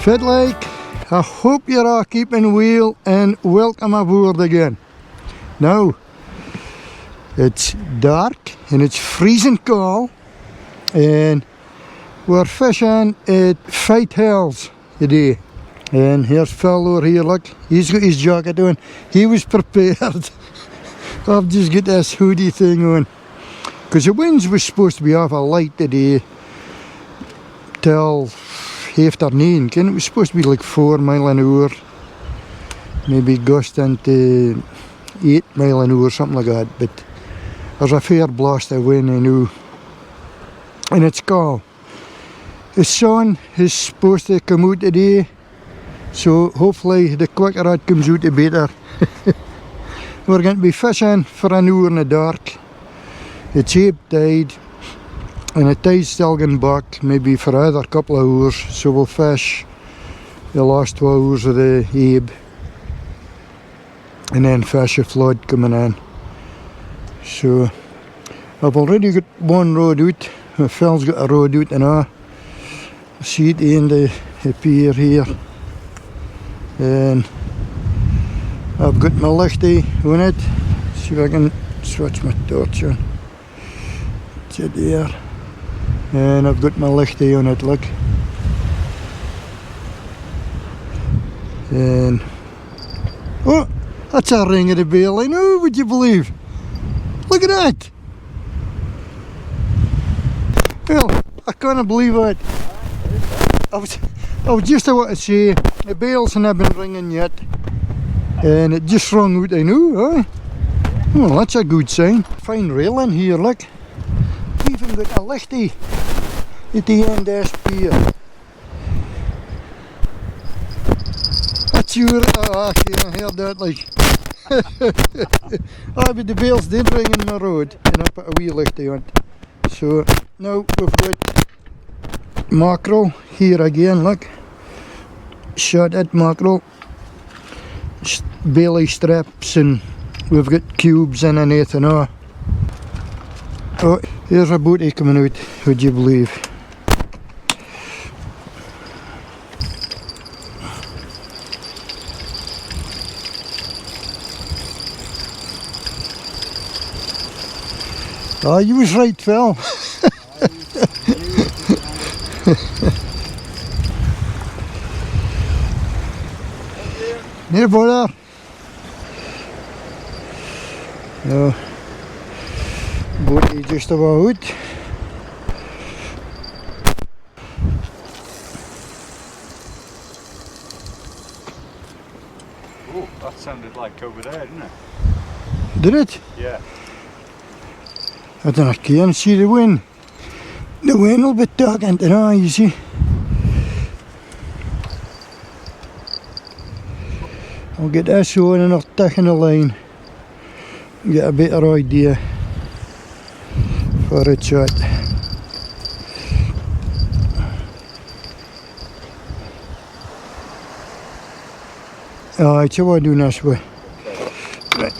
Fit like, I hope you're all keeping well and welcome aboard again. Now, it's dark and it's freezing cold and we're fishing at Whitehills today. And here's Phil over here, look, he's got his jacket on. He was prepared. I've just got this hoodie thing on. Because the winds was supposed to be awful light today till afternoon. It was supposed to be like 4 mile an hour. Maybe gusting to 8 mile an hour, something like that. But there's a fair blast of wind, I know. And it's cold. The sun is supposed to come out today. So hopefully the quicker it comes out the better. We're going to be fishing for an hour in the dark. It's ebb tide and the tide's still going back maybe for another couple of hours, so we'll fish the last 2 hours of the ebb and then fish a flood coming in. So I've already got one rod out. Phil's got a rod out and all. See at the end of the pier here, and I've got my lichty on it. See if I can switch my torch on. It's it there. And I've got my lichty on it, look. And oh, that's a ring of the bell, I know, would you believe? Look at that! Well, I can't believe it. I was just about to say, the bells haven't been ringing yet. And it just rung out, I know, eh? Well, that's a good sign. Fine railing here, look. Even got a lichty at the end of this pier. That's your, I can't hear that like. But the bells did ring in my road and I put a wee lichty on it. So now we've got mackerel here again, look. Shot at mackerel. Belly strips and we've got cubes underneath and all. Oh, here's a booty coming out, would you believe? Oh, you was right, Phil. Here, brother. No. Booty just about. Oh, that sounded like over there, didn't it? Did it? Yeah. I don't know, I can't see the wind. The wind will be talking to now, you see. I'll get this on and I'll tack in the line. Get a better idea for a shot. Alright, so what I'm doing this way. Right.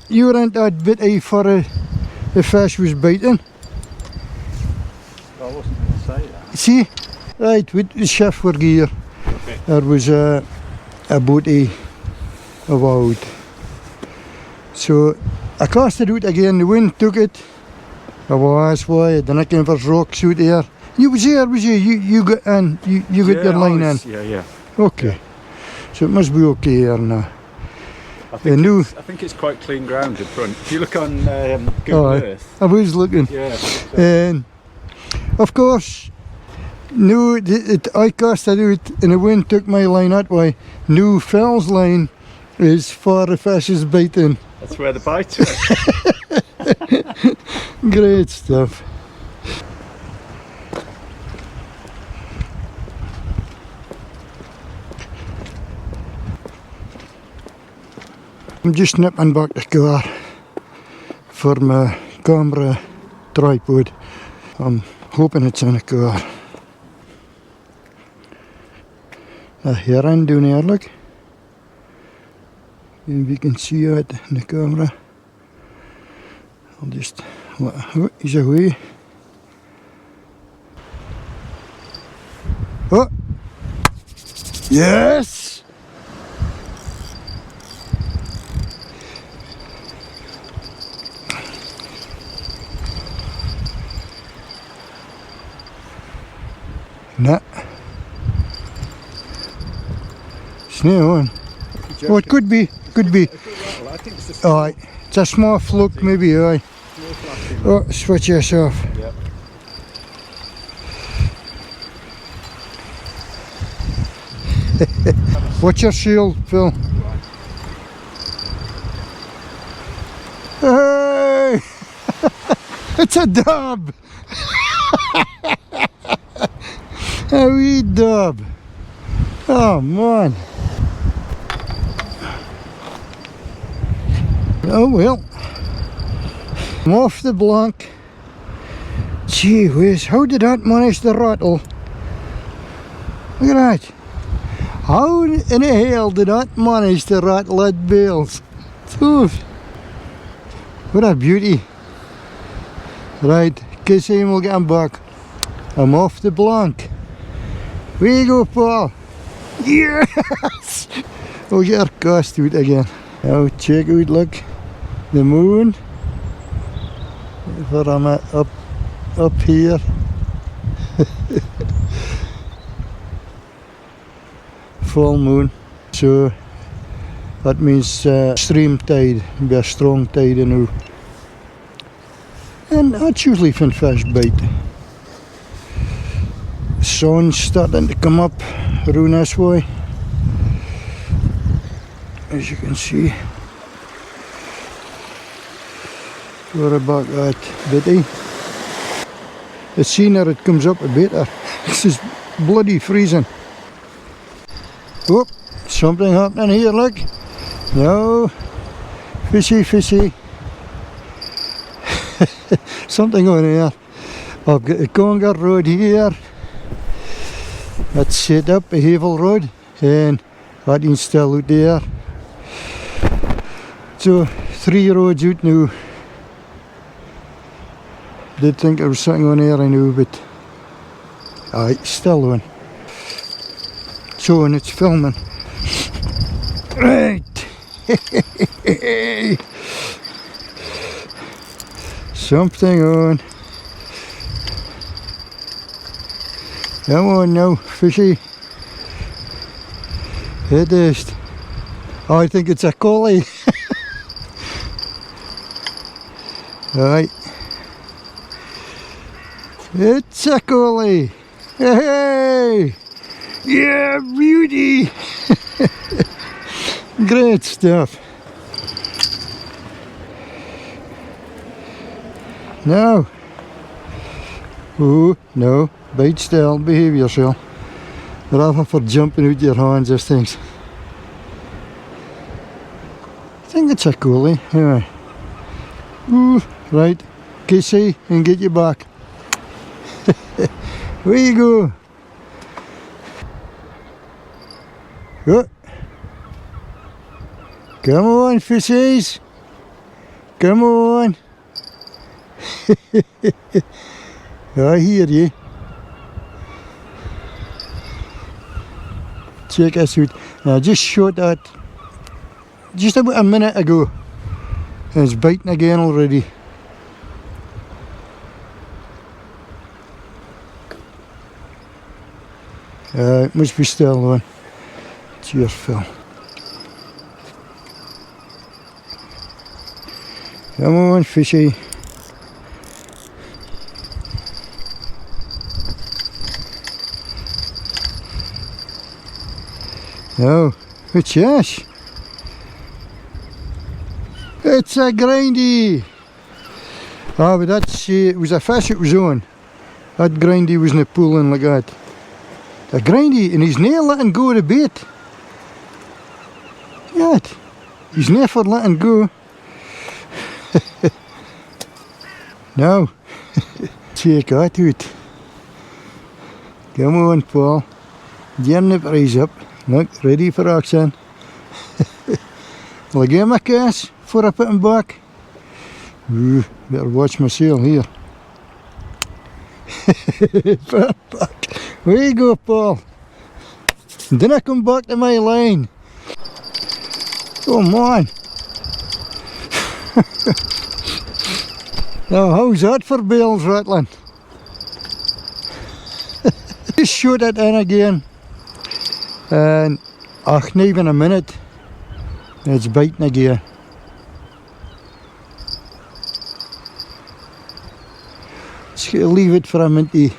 You weren't that bitty for the fish was biting. I wasn't going to say that. See? Right, with the shift for gear. Okay. There was a booty about. So I cast it out again, the wind took it. I was why, then I came for rocks out there. You was here, was you? You got in, you got your line in. Yeah. Okay. Yeah. So it must be okay here now. I think it's quite clean ground in front. If you look on Google Earth. I was looking. Yeah. And of course, no, I cast it out and the wind took my line that way. No, Phil's line is far the fish is biting. That's where the bite is. Great stuff. I'm just nipping back the car for my camera tripod. I'm hoping it's in the car. A heron down there, look. If you can see it in the camera. I'll just, oh, he's away. Yes! Nah. It's not on. Oh, it could be. Could be. I think it's a small, Aye. It's a small fluke, maybe, aye. small flashing. Oh, switch this off. Yep. What's your shield, Phil? Hey! It's a dub! A wee dub! Oh man! Oh well. I'm off the blank. Gee whiz, how did that manage to rattle? Look at that. How in the hell did that manage to rattle that bales? Oof. What a beauty. Right, Kissy, we'll get him back. I'm off the blank. Where you go, Paul? Yes! We'll get our cast out again. Now check out, look, the moon. Where I'm at, up here. Full moon. So that means stream tide, be a strong tide now. And that's usually when fish bite. The sun's starting to come up around this way, as you can see. What about that bitty? The sooner it comes up the better. This is bloody freezing. Oh, something happening here, look. No, fishy, fishy. Something on here. I've got a Conga road here. That's set up a Havel road, and that is still out there. So 3 roads out now. Did think there was something on here, I know, but aye, still on. So, and it's filming. Right. Something on. Come on now, fishy. It is. Oh, I think it's a collie. Right. It's a collie. Hey! Yeah, beauty! Great stuff. Now. Oh, no. Bite still. Behave yourself. Rather for jumping out your hands, these things. I think it's a collie. Anyway. Ooh, right. Kissy and get you back. Where you go? Go. Come on, fishies. Come on. I hear you. Check us out. Now, I just shot that just about a minute ago. And it's biting again already. It must be still on. Cheers, Phil. Come on, fishy. No, it's yes. It's a grindy. Ah, but that's, it was a fish it was on. That grindy wasn't pulling like that. A grindy, and he's near letting go of the bait. Yet, he's never letting go. Now, check that out. Come on, Paul. Get the prize up. Look, ready for action. Will I give him a kiss before I put him back? Ooh, better watch my sail here. Put him back. Where you go, Paul? Then I come back to my line. Oh man. Now how's that for bells rattling? Just shoot it in again. And not even a minute. It's biting again. Just gotta leave it for a minute.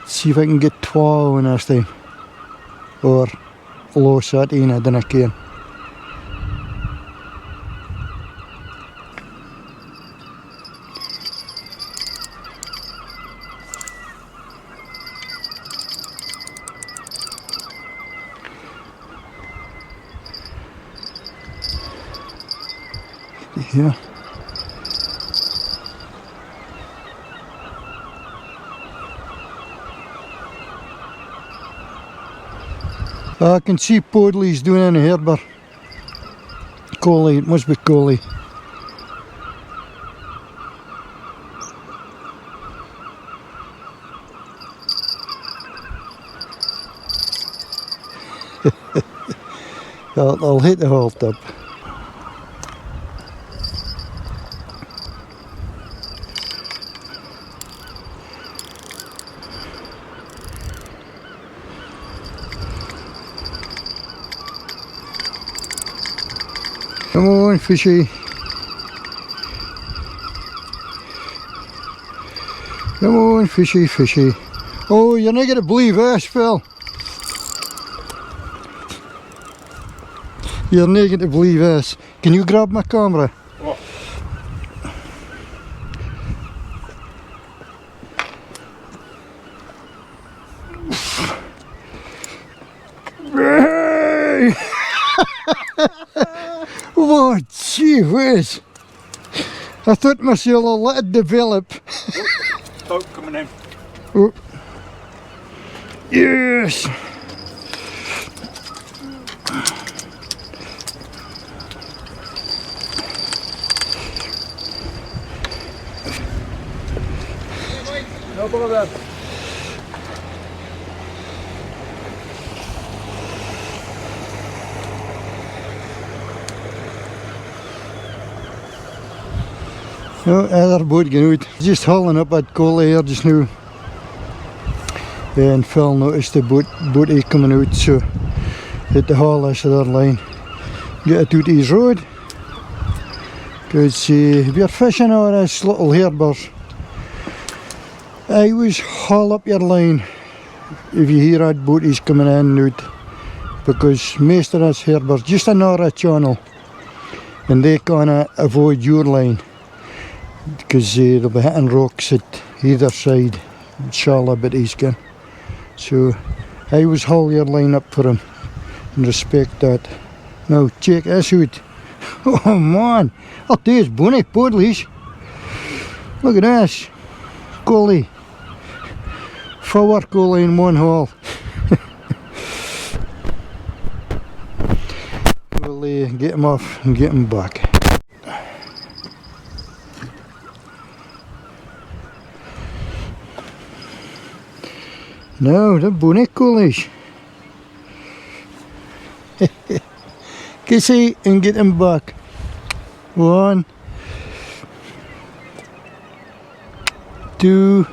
See if I can get 12 in this time. Or low sateen, I don't care. Yeah. I can see Podley's doing in the Harbour. Collie, it must be Collie. I'll hit the halt up. Come on, fishy. Come on, fishy, fishy. Oh, you're not going to believe this, Phil. You're not going to believe this. Can you grab my camera? What? Oh, gee whiz. I thought myself, I'll let it develop. Boat coming in. Oh. Yes. No bother. No, other boat going out. Just hauling up at Collie here just now. And Phil noticed the boat coming out, so hit the haul this other line. Get it out his road. Because if you're fishing on this little harbors, I always haul up your line if you hear that boat is coming in and out. Because most of this harbour's just a narrow channel and they can't avoid your line. Because they'll be hitting rocks at either side, shallow but he's gone. So I always haul your line up for him and respect that. Now check this out. Oh man, oh there's bonny Podleys. Look at this. Collie. 4 collie in one haul. We'll get him off and get him back. No, the bonny collies. Kissy and get him back. 1, 2,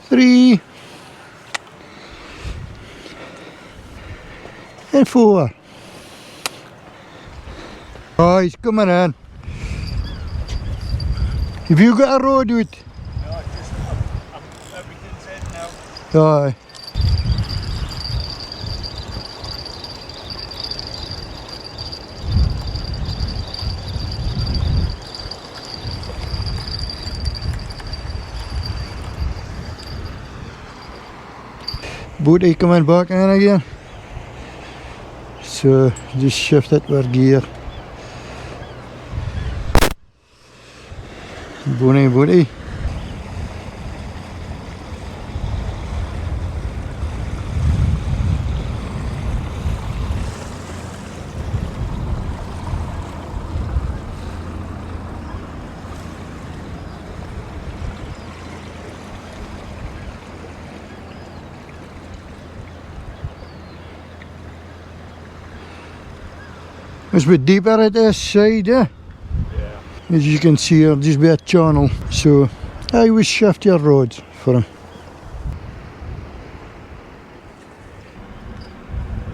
3, and 4. Oh, he's coming in. Have you got a rod out? Everything's in now. Aye. Booty coming back in again. So just shift it with gear. Booty. It's a bit deeper at this side, Yeah. as you can see here, just be a channel. So I always shift your rods for him.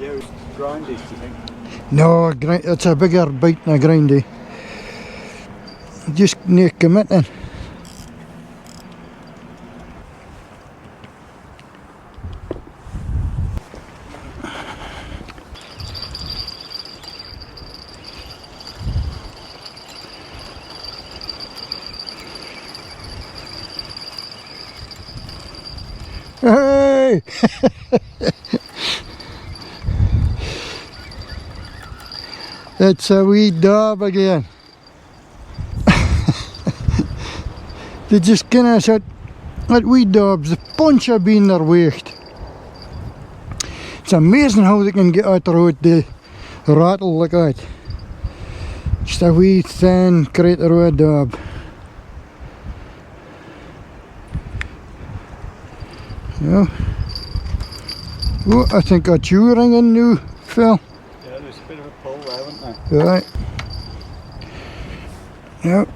Yeah, it's grindy, do you think? No, it's a bigger bite than a grindy. Just no committing. Hey! It's a wee dab again. They just kinda said that wee dabs, the punch have been their weight. It's amazing how they can get out the road, the rattle like that. Just a wee thin crater of a dab. Yeah. Oh, I think that's you ringing now, Phil. Yeah, there's a bit of a pull there, wasn't there? Right. Yep.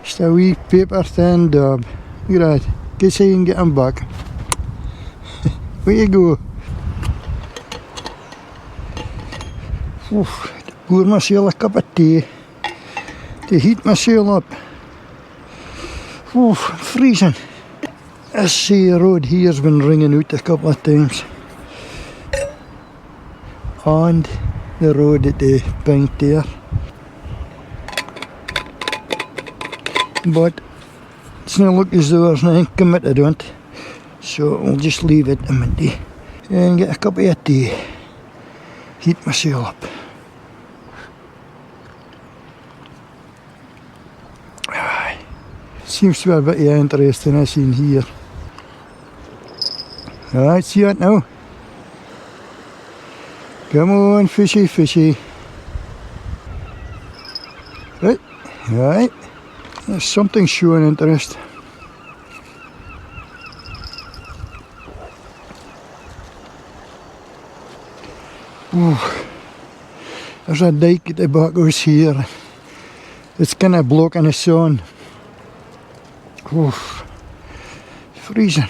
Just a wee paper thin dab. Look at that. Guess I can get him back. Where you go? Oof. Pour myself a cup of tea to heat myself up. Oof, freezing. This sea road here's been ringing out a couple of times. And the road at the bank there. But it's not look as though there's nothing committed on it. So I'll just leave it a minute and get a cup of tea. Heat myself up. Seems to be a bit of interest in us in here. Right, see it now. Come on, fishy, fishy. Right, right. There's something showing interest. Ooh. There's a dike at the back of us here. It's kind of blocking the sun. Oof. Freezing.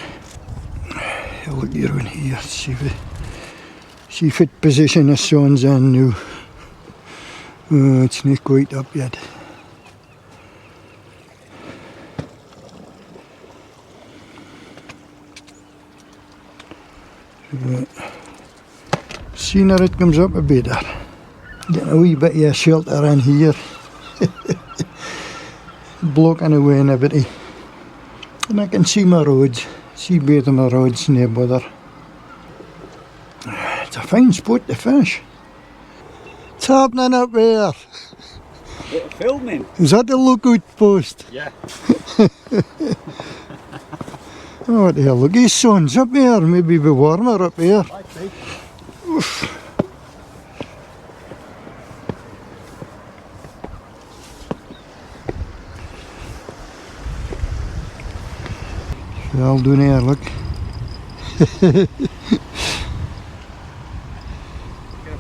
I'll look around here, see if it position the sun's in now. Oh, it's not quite up yet. Right. Sooner it comes up a bit better. Getting a wee bit of shelter in here. Blocking away and everything. And I can see my roads. See both of my roads, no bother. It's a fine spot to fish. What's happening up there? Bit of filming. Is that the lookout post? Yeah. Oh, what the hell, look, his sun's up there. Maybe be warmer up here. Might be. Oof. I'll do here, look. Gonna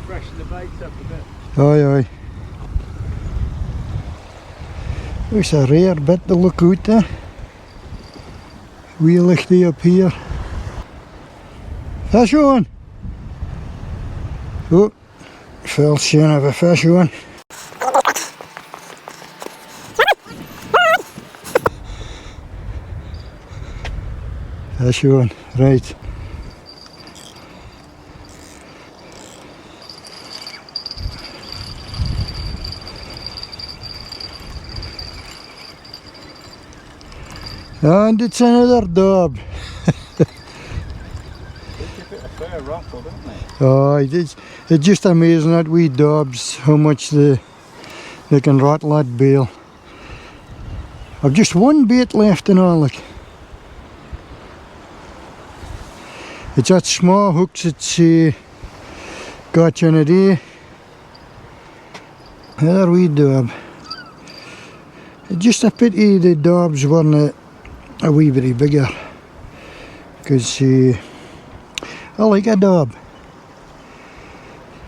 freshen the baits up a bit. Aye, aye. It's a rare bit to look out there. Wee lichty up here. Fish on! Oh, Phil's seeing of a fish on. Fish on, right. And it's another dab. They give it a fair rattle, don't they? Oh, it's just amazing that wee dabs, how much they can rattle that bail. I've just one bait left and all, like. It's that small hooks that's got you in a day. Another wee dab. It's just a pity the dabs weren't a wee bit bigger. Because I like a dab.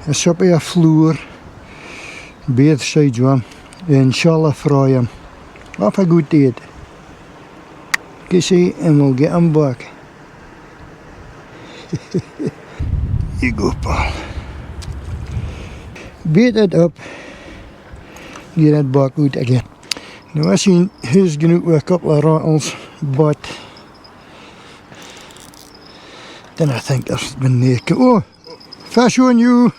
is op a floor, both sides of him, and shall fry him. Have a good day. You see, and we'll get him back. You go, pal. Beat it up, get it back out again. Now I seen he's going out with a couple of rattles, but then I think there's been naked. Oh, fish on you!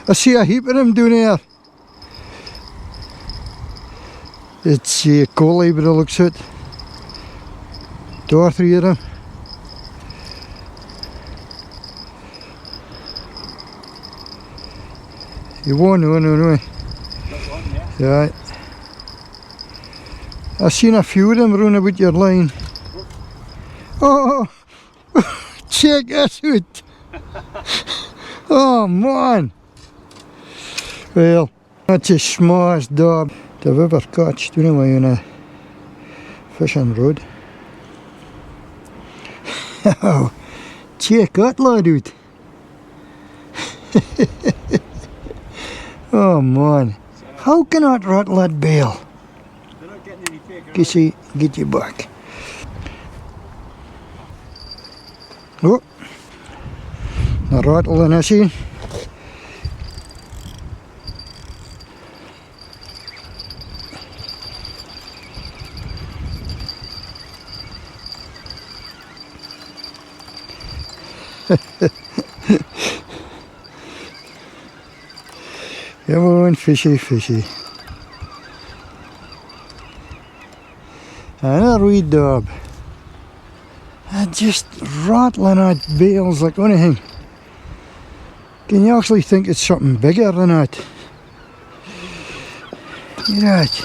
I see a heap of them down there. It's a collie, but it looks it. 2 or 3 of them. You won't know, no. Yeah. I've seen a few of them run about your line. Oh, check this out. Oh man. Well, that's the smallest dog I've ever caught anyway on a fishing rod. Oh, check that lad out. Oh man, how can that rat lad bail? They're not getting any bigger. You see, get you back. Oh, a rattle in I see. Come on, fishy. Another wee dog. Just rattling at bales like anything. Can you actually think it's something bigger than that? Right.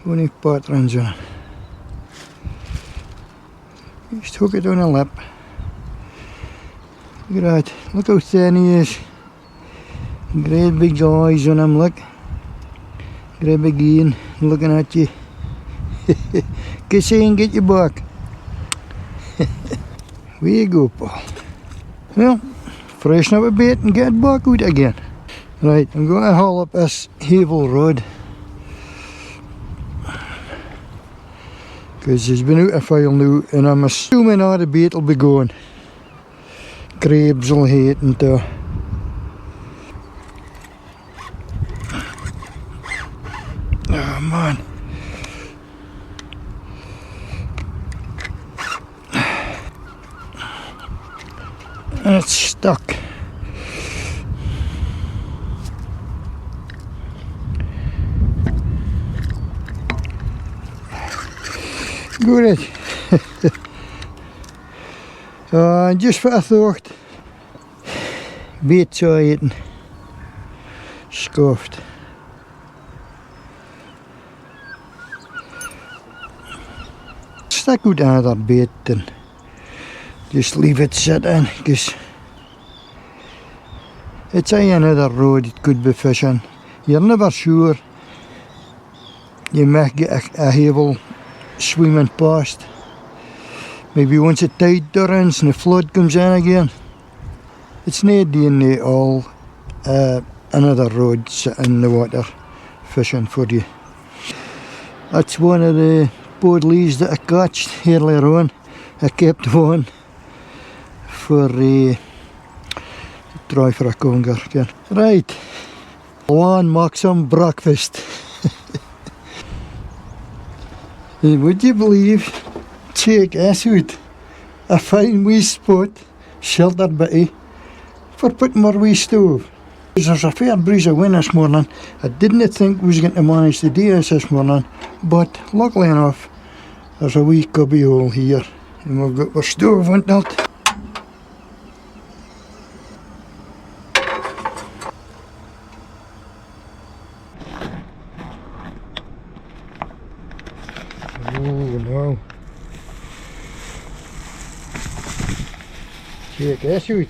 Only patterns on it. Just hook it on a lip. Look at that. Look how thin he is. Great big eyes on him, look. Great big Ian looking at you. Kiss and get you back. Where you go, Paul. Well, freshen up a bit and get back out again. Right, I'm going to haul up this Havel rod. Because he's been out a while now, and I'm assuming all the bait will be going. Crabs will hate and oh man. And it's stuck. Good. Just for a thought. Bait saw eaten. Scoffed. Stick out another bait and just leave it sitting, because it's another road it could be fishing. You're never sure. You might get a Havel swimming past. Maybe once the tide turns and the flood comes in again. It's not doing it all. Another road sitting in the water fishing for you. That's one of the bodleys that I caught earlier on. I kept one for try for a conger again. Right, one make some breakfast. Would you believe, check this out, a fine wee spot, sheltered bitty, for putting my wee stove. There's a fair breeze of wind this morning. I didn't think we was going to manage to do this morning, but luckily enough, there's a wee cubby hole here, and we've got our stove on that. Oh no. Check this out.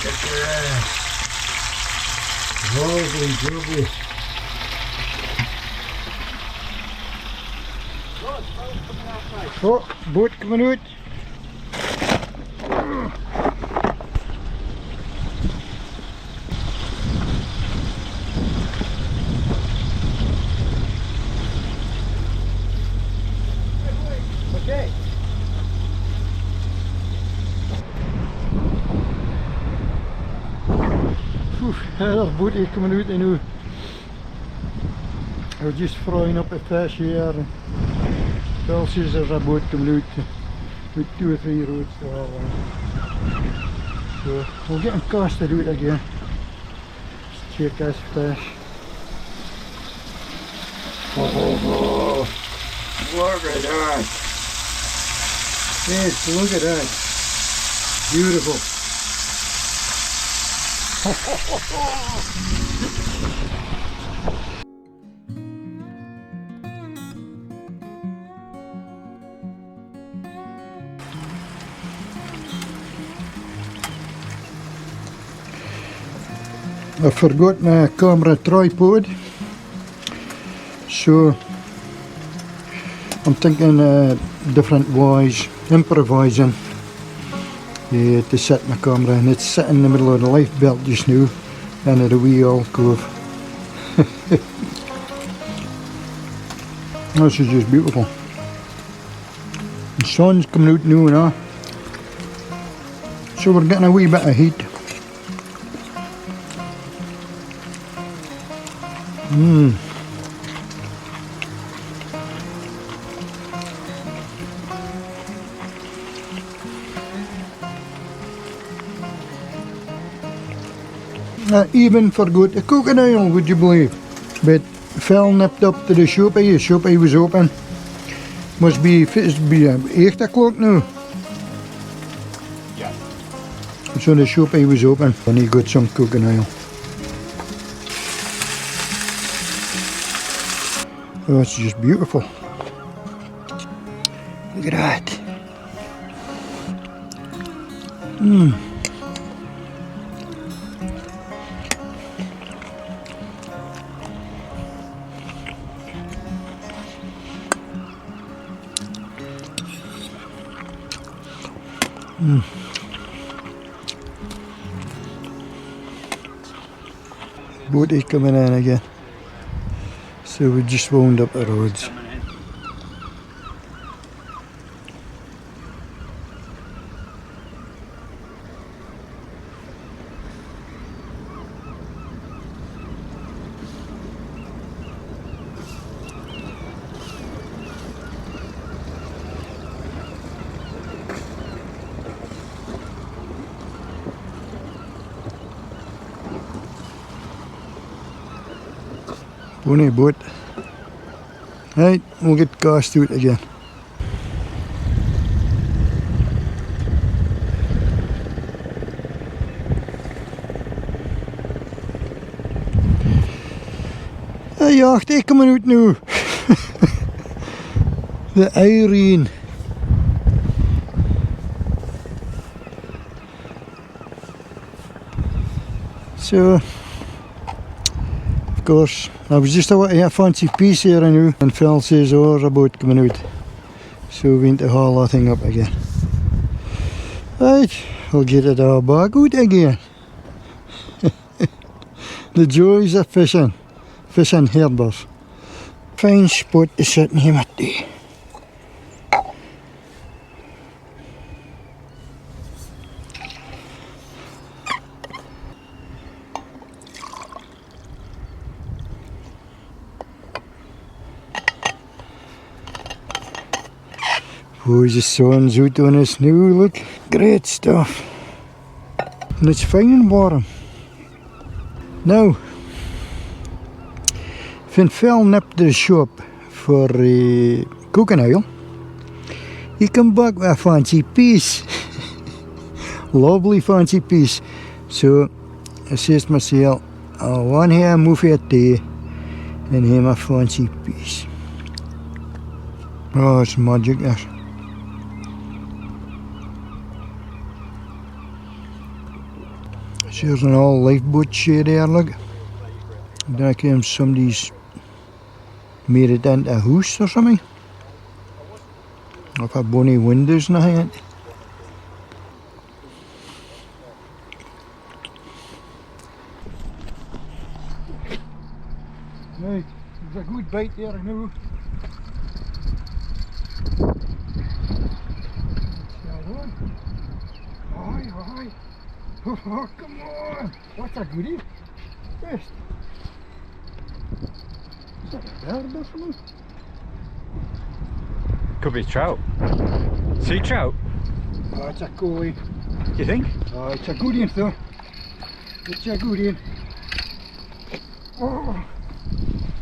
Look at that. Lovely, lovely. Oh, boat coming out. Okay. There's boatie coming out now. We're just frying up a fish here. Phil says there's a boat coming out with 2 or 3 roads to all on. So we'll get him casted out again. Let's check this fish. Oh, look at that! Yes, look at that! Beautiful! I forgot my camera tripod, so I'm thinking different ways, improvising to set my camera, and it's sitting in the middle of the life belt just now and at a wee alcove. This is just beautiful. The sun's coming out now and so we're getting a wee bit of heat. I even forgot the coconut oil, would you believe? But Phil nipped up to the shoppie was open. Must be 8 o'clock now. Yeah. So the shoppie was open and he got some coconut oil. Oh, it's just beautiful. Look at that. Boatie coming in again. So we just wound up the roads. Bonnie boat. Right, we'll get cast out again. The jacht coming out now. The Irene. So, of course, I was just out a fancy piece here now, and Phil says, oh, there's a boat coming out. So we went to haul that thing up again. Right, we'll get it all back out again. The joys of fishing Harbors. Fine spot to sit in here at day. Oh, the sun's out on us now, look. Great stuff. And it's fine and warm. Now, when Phil nipped to the shop for coconut oil, he come back with a fancy piece. Lovely fancy piece. So, I says to myself, I want here a movie at day and him a fancy piece. Oh, it's magic, that. There's an old lifeboat shed there, look. I think somebody's made it into a house or something. With a bonny windows and everything. Right, there's a good bite there, I know. Aye, aye. Oh, come on. What's a goodie? Best. Is that a bird or something? Could be trout. Sea trout? Oh, it's a collie. Do you think? Oh, it's a good one though. It's a good one. Oh,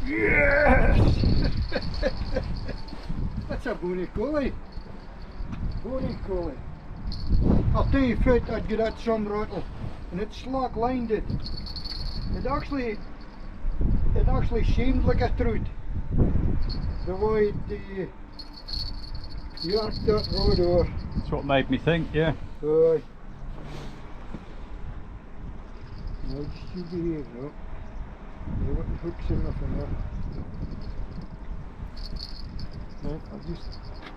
yes! That's a bonny collie. Bonny collie. I'll tell you fit, I'd get that some rattle. And it slack lined it. It actually seemed like a trout. The way the York that road over. That's what made me think, yeah. Aye. No, just you behave now. You wouldn't hook enough in there. Right, I'll just...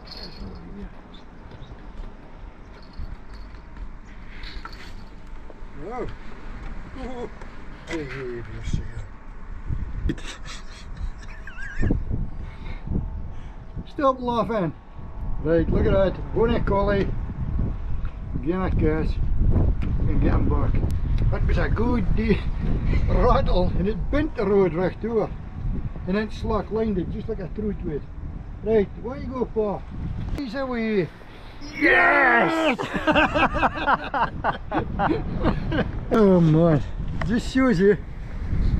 That's over here. Wow. Oh. Behave yourself. Stop laughing. Right, look at that. Bonny collie. Give him a kiss and get him back. That was a good rattle and it bent the road right over. And then slack lined it just like a trout would. Right, where you go, Pa? He's away. Yes! Oh man, just shows you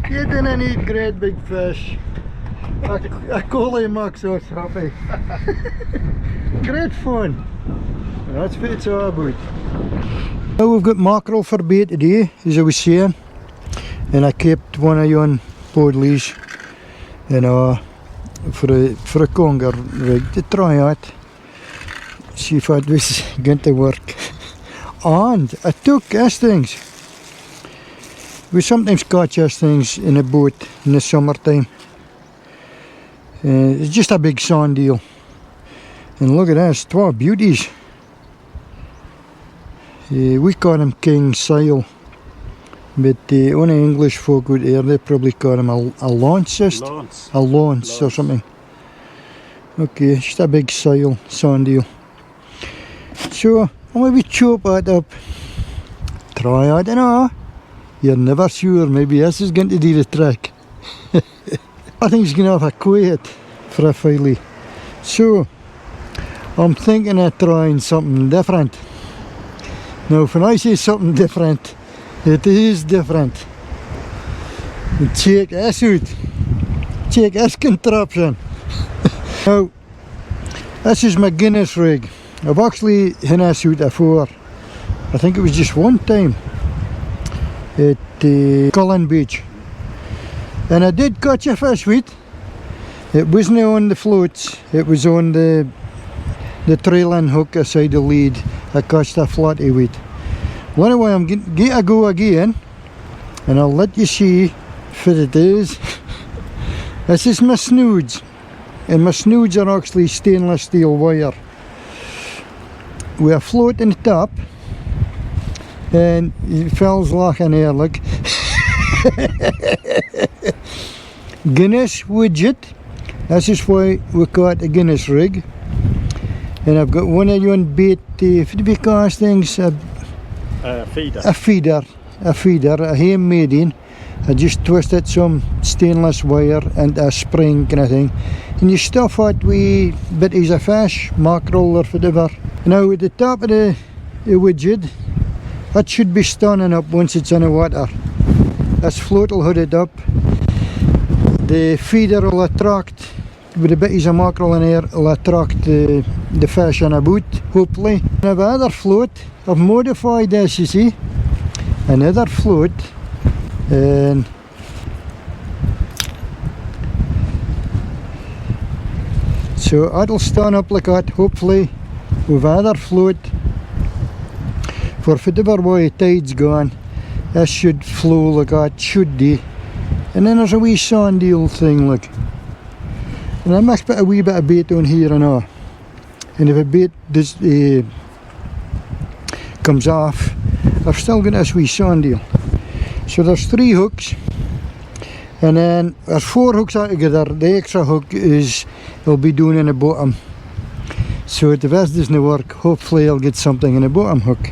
didn't need great big fish. A collie makes us happy. Great fun. That's what it's all about. Now we've got mackerel for bait today, as I was saying, and I kept one of yon podleys, you know, for a conger rig to try it, see if it was going to work. And I took things. We sometimes catch things in a boat in the summertime. It's just a big sand deal. And look at this, 12 beauties. We call them king sail, but only English folk out there, they probably call them a lancist. A lance or something. Okay, just a big sail, sand deal. So, I'll maybe chop that up. Try, I don't know. You're never sure, maybe this is going to do the trick. I think it's going to have a quiet for a filey. So, I'm thinking of trying something different. Now, when I say something different, it is different. And check this out. Check this contraption. Now, this is my Guinness rig. I've actually had this out before. I think it was just one time at Cullen Beach. And I did catch a fish with. It wasn't on the floats, it was on the trailing hook aside the lead. I caught a flatty with. Well, anyway, I'm going to go again, and I'll let you see if it is. This is my snoods, and my snoods are actually stainless steel wire with a float in the top, and it feels like an air, look. Guinness widget. This is why we caught a Guinness rig. And I've got one of yon bait, because things, a feeder, a handmade in. I just twisted some stainless wire and a spring kind of thing. And you stuff it with bits of fish, mackerel or whatever. Now at the top of the widget, that should be standing up once it's in the water. This float will hold it up. The feeder will attract, with the bits of mackerel in there, will attract the fish in a boat, hopefully. And I have another float. I've modified this, you see. Another float. And so that'll stand up like that, hopefully, with another float for whatever way the tide's gone. That should flow like that, should they? And then there's a wee sand eel thing, look. And I must put a wee bit of bait on here and all. And if a bait comes off, I've still got this wee sand eel. So there's 3 hooks. And then there's 4 hooks altogether. The extra hook will be doing in the bottom. So if this doesn't work, hopefully I'll get something in the bottom hook.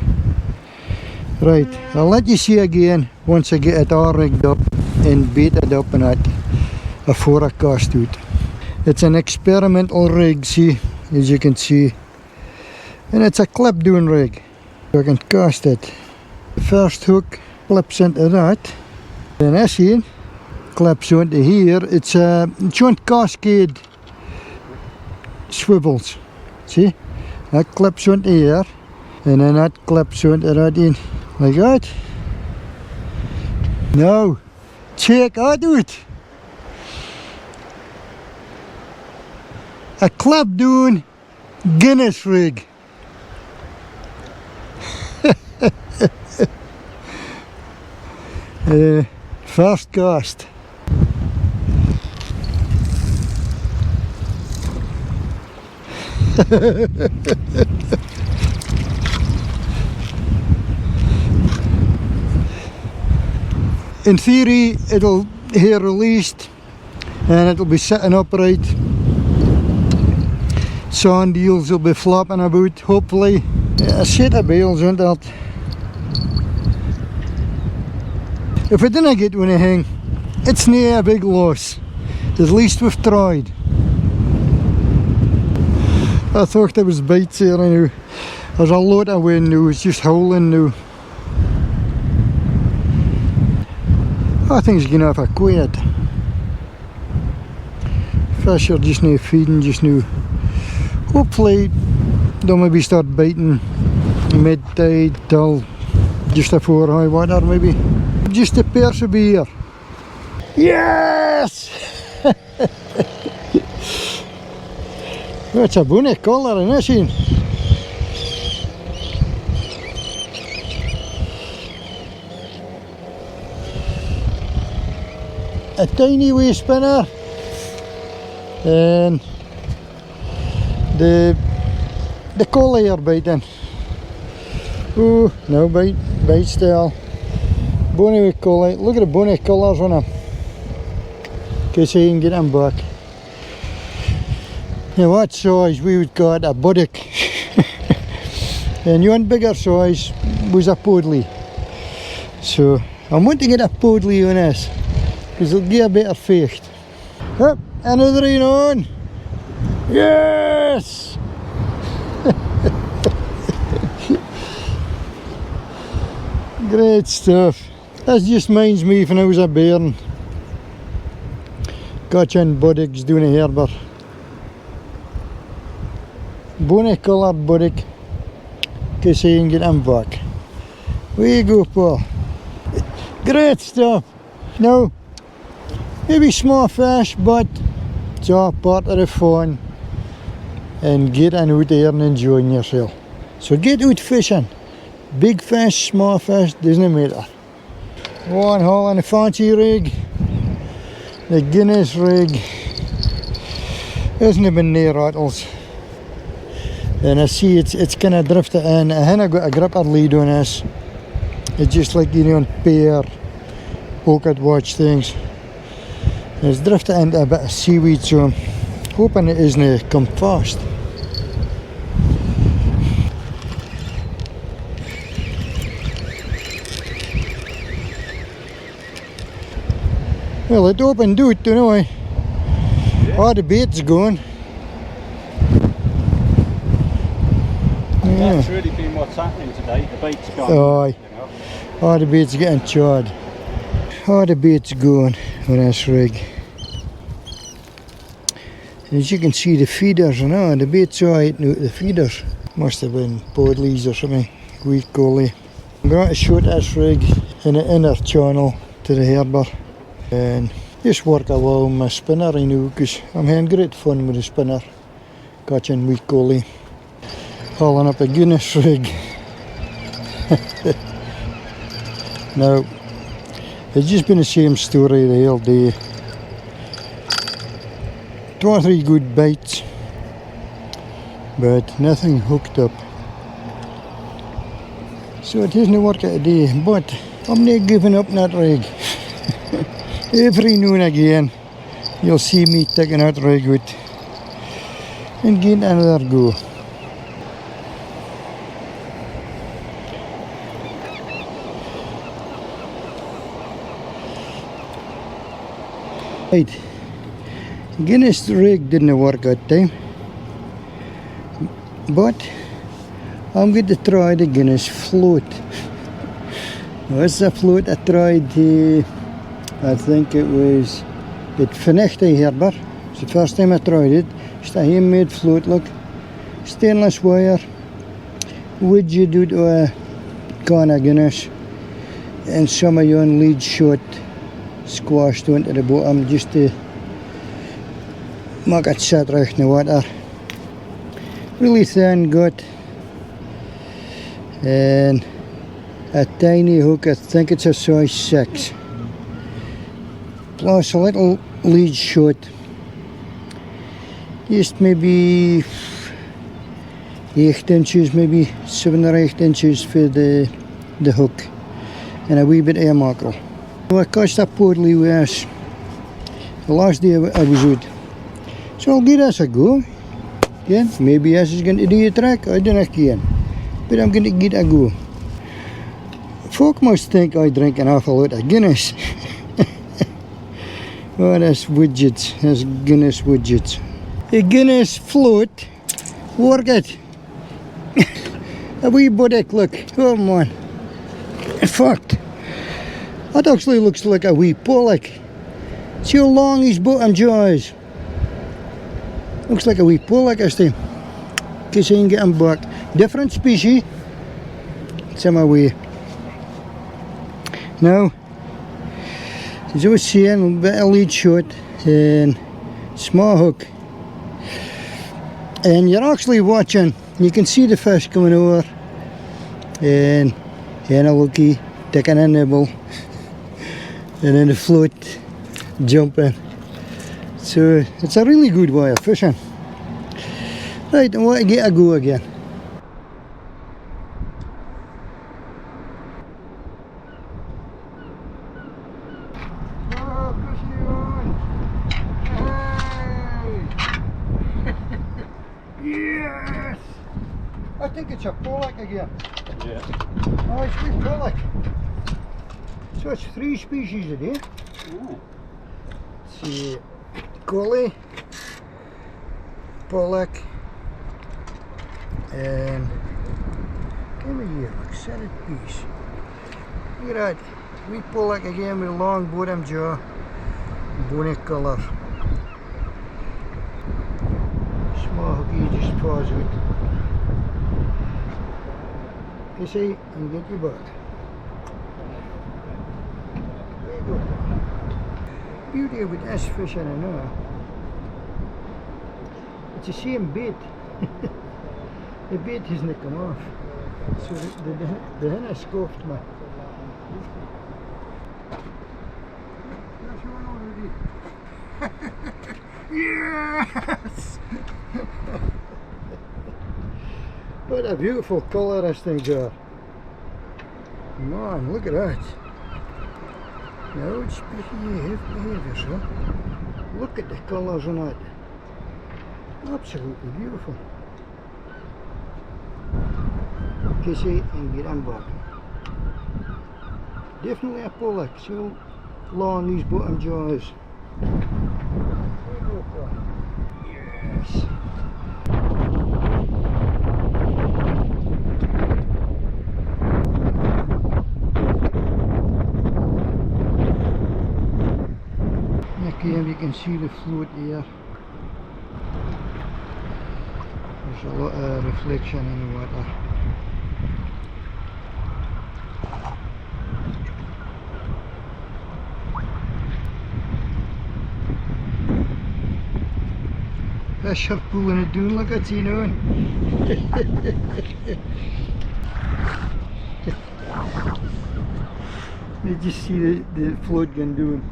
Right, I'll let you see again once I get it all rigged up and baited up and that before I cast out. It's an experimental rig, see, as you can see. And it's a clip down rig. So I can cast it. The first hook clips into that. Then this here clips onto here. It's joint cascade swivels. See? That clips onto here. And then that clips onto that in. Like that. Now, check that out. A clip down Guinness rig. First cast. In theory, it'll here released and it'll be sitting upright. Sand eels will be flopping about, hopefully. A set of bales, isn't it? If we didn't get anything, it's not a big loss. At least we've tried. I thought there was bites here now. There's a lot of wind now, it's just howling now. I think it's going to have a quiet. Fish are just now feeding just now. Hopefully they'll maybe start biting mid-tide till just before high water maybe. Just to persevere. Yes! That's a bonny colour in this one. A tiny wee spinner. And the collar biting. Oh, no bite still. Bonny wee collar. Look at the bonny colours on him. In case you can get him back. Now what size we would call it a buddock. And one bigger size was a podley. So I want to get a podley on this because it'll give a better fecht. Up, another one on. Yes! Great stuff. That just reminds me when I was a bairn. Catching buddocks down a Harbour. Bonny coloured buddock. Cause you can get him back. Where you go, Paul? Great stuff. Now, maybe small fish, but it's all part of the fun. And getting out there and enjoying yourself. So get out fishing. Big fish, small fish, doesn't matter. One haul on the fancy rig. The Guinness rig. Hasn't been near rattles. And I see it's kind of drifted in. I haven't got a gripper lead on this. It's just like, you know, on pair pocket watch things. It's drifted into a bit of seaweed, so I'm hoping it isn't come fast. Well, it opened out, you know. Yeah. All the bait's going. Yeah. That's really been what's happening today. The bait's gone. Aye. You know. All the bait's getting charred. All the bait's going on this rig. As you can see, the feeders and all, the bait's all eating out the feeders. Must have been podleys or something. Wheat goalie. I'm going to shoot this rig in the inner channel to the Harbour. And just work a while with my spinner, you know, because I'm having great fun with the spinner. Catching wheat goalie. Hauling up a Guinness rig. Now, it's just been the same story the whole day. 2 or 3 good bites, but nothing hooked up. So it isn't work out today, but I'm not giving up that rig. Every now and again, you'll see me taking out rig out and getting another go. Right, Guinness rig didn't work out time, but I'm going to try the Guinness float. What's the float I tried? I think it was at FISHnTHINGS Harbour. It's the first time I tried it. It's a handmade float, look. Stainless wire, wood you do to a can of Guinness, and some of your own lead shot squashed onto the bottom just to make it sit right in the water. Really thin gut, and a tiny hook. I think it's a size 6, plus a little lead shot, just maybe 8 inches, maybe 7 or 8 inches for the hook, and a wee bit of a mackerel. Well, it cost a poorly worse the last day I was out, so I'll give this a go. Yeah, maybe this is going to do a trick, I don't know again, but I'm going to give it a go. Folk must think I drink an awful lot of Guinness. Oh, that's widgets, that's Guinness widgets. A Guinness float, work it. A wee buttock, look, oh man, fucked. That actually looks like a wee pollock. See how long his bottom jaw is? Looks like a wee pollock this time. In case I can get him back. Different species. Some away. Now, as I was saying, a bit of lead shot and small hook. And you're actually watching, you can see the fish coming over and a looky taking a nibble. And then the float jumping. So it's a really good way of fishing. Right, I want to get a go again. Oh, fishing on! Hey! Yes! I think it's a pollock again. Yeah. Oh, it's a pollock. So it's 3 species a day. Oh. See, collie, pollock, and come here, look, solid piece. Look at that, wee pollock again with long bottom jaw, bony colour. Small hooky just paws out. You see, and get your back. Beauty with this fishing, I know. It's the same bait. The bait hasn't come off. So the hen has scoffed me. Yes! What a beautiful colour this thing's got. Man, look at that. Now it's behave yourself. Look at the colours on it. Absolutely beautiful. Kiss it and get him back. Definitely a pollock. See how long these bottom jaws. Yes. Again, you can see the float here. There's a lot of reflection in the water. Fish are pulling it down, look at you now. You just see the float going doing.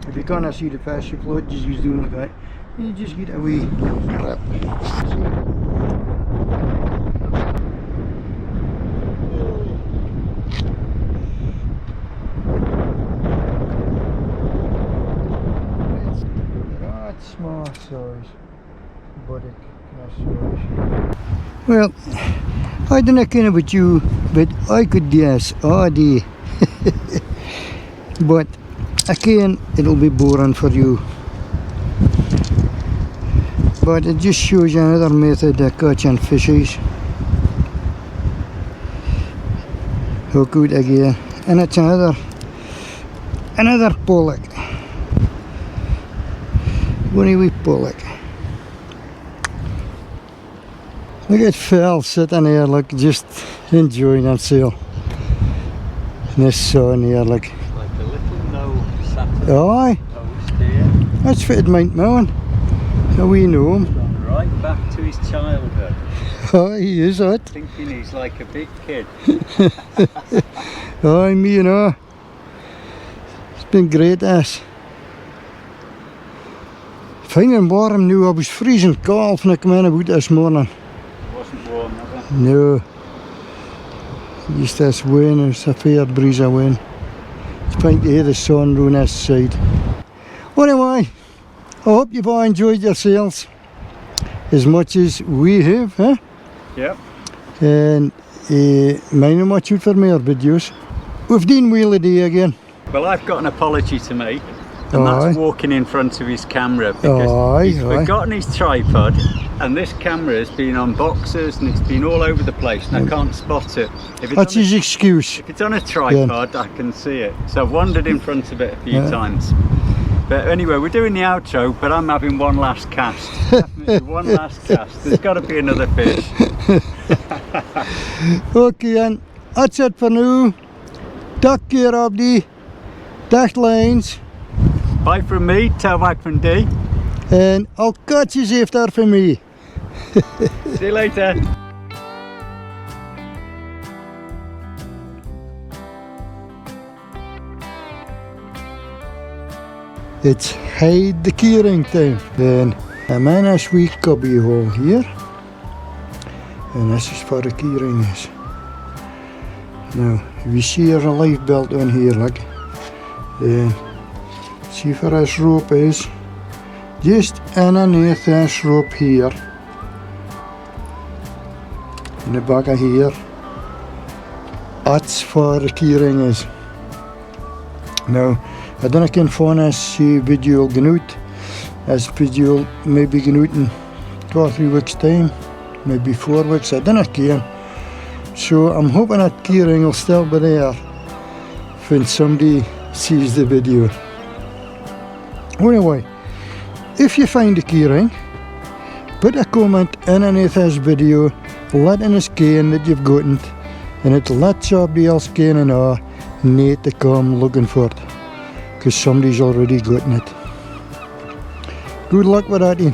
If you can't see the fish, the float just is doing like that. You just get a wee rip. That's small size, buttock size. Well, I don't know kind of about you, but I could guess all day. But again, it'll be boring for you. But it just shows you another method of catching fishes. Hook out again, and it's another pollock. Only wee pollock. Look at Phil sitting here, like just enjoying himself. In this sun here, like a little gnome sat aye. post here. That's fitted Mount Mowan. So we know him. Gone right back to his childhood. Oh, he is it. Thinking he's like a big kid. Aye, me and all. It's been great, this. Fine and warm now. I was freezing cold when I came in about this morning. It wasn't warm, was it? No. Just this wind, it's a fair breeze of wind. It's fine to hear the sun round this side. Anyway, I hope you've all enjoyed yourselves as much as we have, huh? Yep. And mind and watch out for more videos. We've done well today again. Well, I've got an apology to make, and Aye. that's walking in front of his camera because Aye, he's aye. forgotten his tripod, and this camera has been on boxes and it's been all over the place, and I can't spot it. If it's That's on a- his excuse. If it's on a tripod, I can see it. So I've wandered in front of it a few times. But anyway, we're doing the outro, but I'm having one last cast. Definitely one last cast. There's got to be another fish. Okay, and that's it for now. Take care of the dash lines, Bye from me, tell back from D. and I'll catch you after for me. See you later. It's hide the keyring time. Then I'm in a sweet cubby hole here, and this is for the keyrings. Now, we see there's a life belt on here, like, and see where this rope is. Just underneath this rope here, in the back of here. That's where the keyring is. Now, I don't know if I can find this video going out. This video may be going out in 2 or 3 weeks time, maybe 4 weeks, I don't know if I can. So I'm hoping that keyring will still be there when somebody sees the video. Anyway, if you find the keyring, put a comment underneath this video letting us know that you've gotten it, and it'll let somebody else know need to come looking for it, because somebody's already gotten it. Good luck with that then.